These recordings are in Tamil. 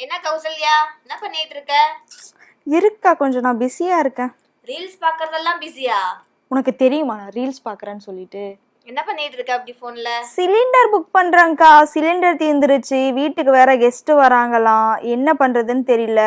என்ன கௌசல்யா, என்ன பண்ணிட்டு இருக்க? இருக்கா, கொஞ்சம் நான் பிஸியா இருக்கேன். ரீல்ஸ் பாக்குறதெல்லாம் பிஸியா? உனக்கு தெரியுமா நான் ரீல்ஸ் பாக்குறேன்னு சொல்லிட்டு? என்ன பண்ணிட்டு இருக்க அப்படி போன்ல? சிலிண்டர் புக் பண்றேன்க்கா. சிலிண்டர் தீர்ந்துருச்சு, வீட்டுக்கு வேற கெஸ்ட் வராங்களாம். என்ன பண்றதுன்னு தெரியல.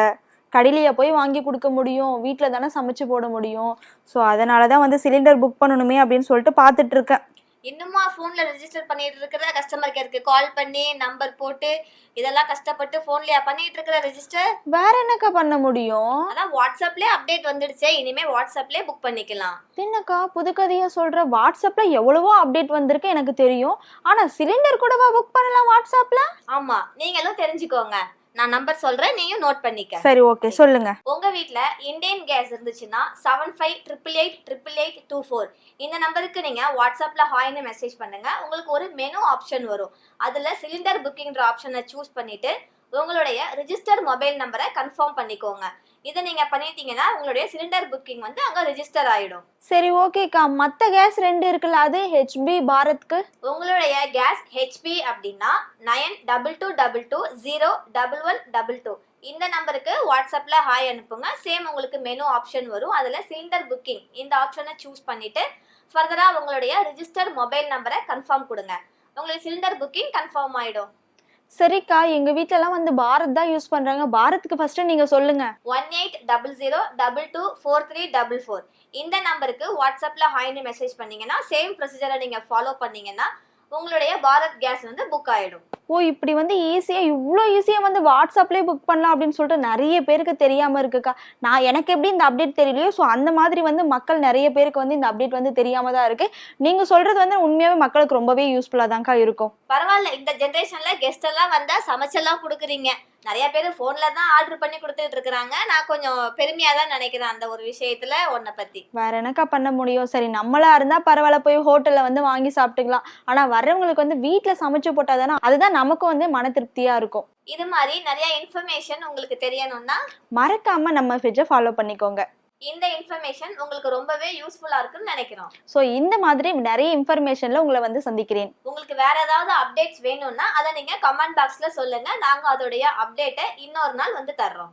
கடையிலேயே போய் வாங்கி கொடுக்க முடியும், வீட்டில் தானே சமைச்சு போட முடியும். ஸோ அதனால தான் வந்து சிலிண்டர் புக் பண்ணணுமே அப்படின்னு சொல்லிட்டு பார்த்துட்டு இருக்கேன். இன்னுமா போன்ல ரெஜிஸ்டர் பண்ணிட்டு இருக்கிற? கஸ்டமர் கேருக்கு கால் பண்ணி நம்பர் போட்டு இதெல்லாம் கஷ்டப்பட்டு போன்லயா பண்ணிட்டு இருக்கிற ரெஜிஸ்டர்? வேற என்னக்கா பண்ண முடியும்? அதான் வாட்ஸ்அப்லயே அப்டேட் வந்துடுச்சே, இனிமே வாட்ஸ்அப்லயே புக் பண்ணிக்கலாம். என்னக்கா புதுக்கதையா சொல்ற? வாட்ஸ்அப்ல எவ்வளவோ அப்டேட் வந்திருக்கு எனக்கு தெரியும். ஆனா சிலிண்டர் கூடவா புக் பண்ணலாம் வாட்ஸ்அப்ல? ஆமா, நீங்களும் தெரிஞ்சுக்கோங்க. நான் நம்பர் சொல்றேன், நீயும் நோட் பண்ணிக்க. சரி, ஓகே, சொல்லுங்க. உங்க வீட்ல இந்தியன் கேஸ் இருந்துச்சுன்னா 75888824 இந்த நம்பருக்கு நீங்க வாட்ஸ்அப்ல ஹாய்னு மெசேஜ் பண்ணுங்க. உங்களுக்கு ஒரு மெனு ஆப்ஷன் வரும். அதுல சிலிண்டர் புக்கிங்ன்ற ஆப்ஷனை சூஸ் பண்ணிட்டு உங்களுடைய ரிஜிஸ்டர் மொபைல் நம்பரை கன்ஃபார்ம் பண்ணிக்கோங்க. இதை நீங்க பண்ணிட்டீங்கன்னா உங்களுடைய சிலிண்டர் புக்கிங் வந்து அங்க ரிஜிஸ்டர் ஆயிடும். சரி, ஓகேக்கா. மத்த கேஸ் 2 இருக்குல்ல, அது ஹெச்பி பாரத்க்கு. உங்களுடைய கேஸ் ஹெச்பி அப்படின்னா 9222201122 இந்த நம்பருக்கு வாட்ஸ்அப்ல ஹாய் அனுப்புங்க. சேம் உங்களுக்கு மெனு ஆப்ஷன் வரும். அதுல சிலிண்டர் புக்கிங் இந்த ஆப்ஷனை சூஸ் பண்ணிட்டு ஃபர்தரா உங்களுடைய ரிஜிஸ்டர் மொபைல் நம்பரை கன்ஃபார்ம் கொடுங்க. உங்களுக்கு சிலிண்டர் புக்கிங் கன்ஃபார்ம் ஆயிடும். சரிக்கா, எங்க வீட்ல எல்லாம் வந்து பாரத் தான் யூஸ் பண்றாங்க. பாரத்துக்கு ஃபர்ஸ்ட் நீங்க சொல்லுங்க. 1800224344 இந்த நம்பருக்கு வாட்ஸ்அப்ல ஹாய்னு மெசேஜ் பண்ணீங்கன்னா சேம் ப்ரொசீஜரை நீங்க ஃபாலோ பண்ணீங்கன்னா உங்களுடைய பாரத் கேஸ் வந்து புக் ஆயிடும். ஓ, இப்படி வந்து ஈஸியா, இவ்வளோ ஈஸியா வந்து வாட்ஸ்அப்லேயே புக் பண்ணலாம் அப்படின்னு சொல்லிட்டு நிறைய பேருக்கு தெரியாம இருக்குக்கா. எனக்கு எப்படி இந்த அப்டேட் தெரியலையோ, ஸோ அந்த மாதிரி வந்து மக்கள் நிறைய பேருக்கு வந்து இந்த அப்டேட் வந்து தெரியாம தான் இருக்கு. நீங்க சொல்றது வந்து உண்மையாவே மக்களுக்கு ரொம்பவே யூஸ்ஃபுல்லா தான்க்கா இருக்கும். பரவாயில்ல, இந்த ஜென்ரேஷன்ல கெஸ்ட் எல்லாம் வந்தா சமைச்செல்லாம் கொடுக்குறீங்க. நிறைய பேர் போன்ல தான் ஆர்டர் பண்ணி கொடுத்துட்டு இருக்காங்க. நான் கொஞ்சம் பெருமையா தான் நினைக்கிறேன் அந்த ஒரு விஷயத்துல உன்னை பத்தி. வேற என்னக்கா பண்ண முடியும்? சரி, நம்மளா இருந்தா பரவாயில்ல, போய் ஹோட்டல்ல வந்து வாங்கி சாப்பிட்டுக்கலாம். ஆனா வர்றவங்களுக்கு வந்து வீட்டுல சமைச்சு போட்டாதானே அதுதான் நமக்கும் வந்து மன திருப்தியா இருக்கும். இது மாதிரி நிறைய இன்ஃபர்மேஷன் உங்களுக்கு தெரியணும்னா மறக்காம நம்ம பேஜை ஃபாலோ பண்ணிக்கோங்க. இந்த இன்ஃபர்மேஷன் உங்களுக்கு ரொம்பவே யூஸ்ஃபுல்லா இருக்குன்னு நினைக்கிறோம். ஸோ இந்த மாதிரி நிறைய இன்ஃபர்மேஷன்ல உங்களை வந்து சந்திக்கிறேன். உங்களுக்கு வேற ஏதாவது அப்டேட்ஸ் வேணும்னா அதை நீங்க கமெண்ட் பாக்ஸ்ல சொல்லுங்க. நாங்க அதோடைய அப்டேட்டை இன்னொரு நாள் வந்து தர்றோம்.